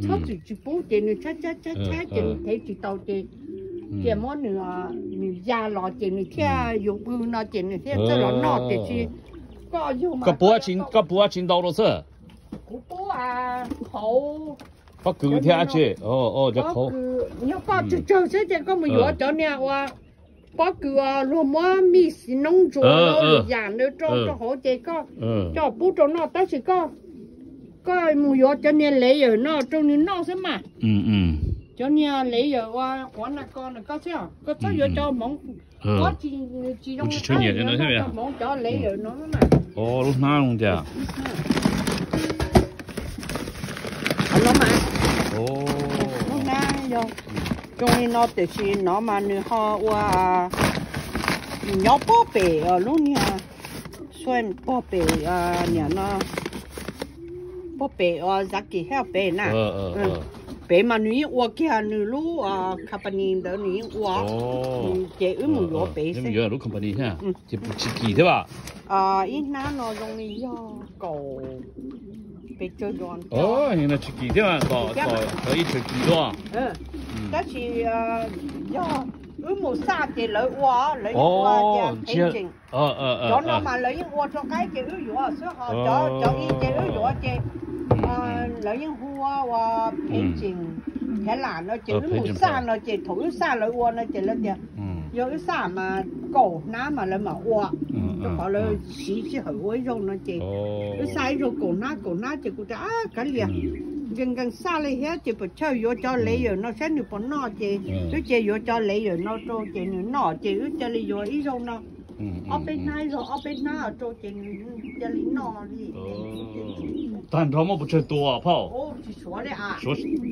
超只只不点你擦点睇住到啲，點麼你家攞點你睇用不那點你睇這攞攞的去，個波錢到咗先。個波啊好。不夠聽住，就好。你把就現在咁樣咗呢話，把佢啊羅馬米是弄咗咯，養咗做好啲個，做不做那但是個。cái mùi gió cho nên lấy ở nó trong nên nó xem mà cho nên lấy ở qua quán là con là có sao cho món có chỉ trong cái món cho lấy ở nó mà lúc nào luôn chả nó mà lúc nào vô trong nên nó tự nhiên nó mà nữa họ qua nhỏ bó bể ở lúc nha xuyên bó bể nhà nó bố bé giá kỳ heo bé nè, bé mà nuôi uo kia nuôi lú company đó nuôi uo, chế ướm một uo bé xem. Giờ lú company ha, chỉ kỳ thế吧? Ít ná nó dùng đi do cầu bé chơi doan. Hiện là chỉ kỳ thế mà, có ít chơi kỳ doan. Đó chỉ do ướm một sa chế lấy uo chế hành trình. Cho nó mà lấy uo cho cái chế ướm uo, số họ cho ít chế ướm uo chế. Lấy những hoa và phê trình cái là nó chỉ một xa nó chỉ thổi xa lấy uo nó chỉ là tiền rồi cái xa mà cổ ná mà lấy mà uo cho họ lấy xí hơi uo rồi nó chỉ cái xa rồi cổ ná chỉ cũng đã cái liền gần xa lấy hết chỉ phải chơi vô cho lấy rồi nó sẽ được bọn nó chỉ cứ chơi vô cho lấy rồi nó cho chỉ nó chỉ cứ chơi lấy vô ít rồi nó ở bên này rồi ở bên nào cho chỉ lấy nó đi但他们不吃多泡。是说的啊。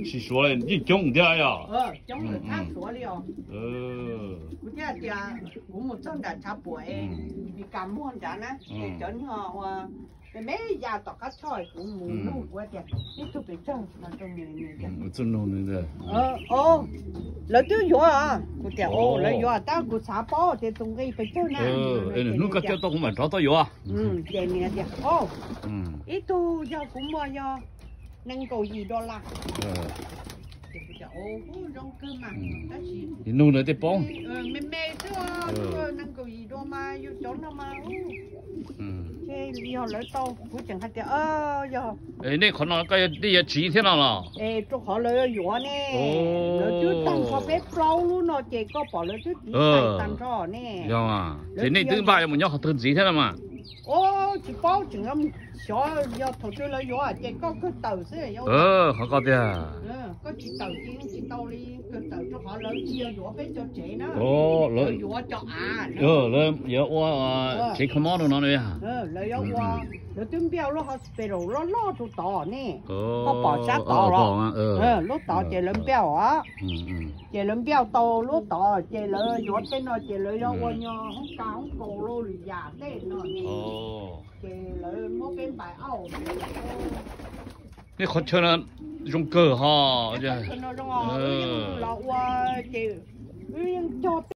是说的，你种的呀。种的他说的哦。我我们种的差不多你干么的呢？种哈每家都个菜，我们弄过的，你都别种那种的。真弄的。那都有啊，我讲那有啊，但我查包的东西别种呢。那个叫到我们找到有啊。对的。itu giờ cũng bao giờ nâng cầu gì đó là trong cơ mà thì nung nữa thì bông mẹ chứ nâng cầu gì đó mà vô chỗ nào mà thế giờ lấy tao cũng chẳng hạn giờ này còn nó cái đi chỉ thế nào là cho họ lấy giỏ nè lấy chút tăng họ bé trâu luôn nó chỉ có bỏ lấy chút tăng cho nè thì này thứ ba mình nhớ họ thường gì thế nào mà chỉ bao chừng lắm xóa giờ thầu chơi lấy giỏ chỉ có cái tàu xí họ có thế à có chỉ tàu đi cái tàu cho họ lấy chia giỏ bé cho trẻ nó lấy giỏ cho lấy giỏ chỉ không món nó nữa à lấy giỏ lấy tôm béo nó họ bể rồi nó lo cho tỏ nè có bỏ sát tỏ rồi lúc tỏ chỉ lấy béo á chỉ lấy béo tàu lúc tỏ chỉ lấy giỏ tên nó chỉ lấy giỏ qua nhau không cao không cổ luôn già tên nó chỉ lấy một cái bài áo cái khó chơi là dùng cờ ha nó dùng là chỉ cho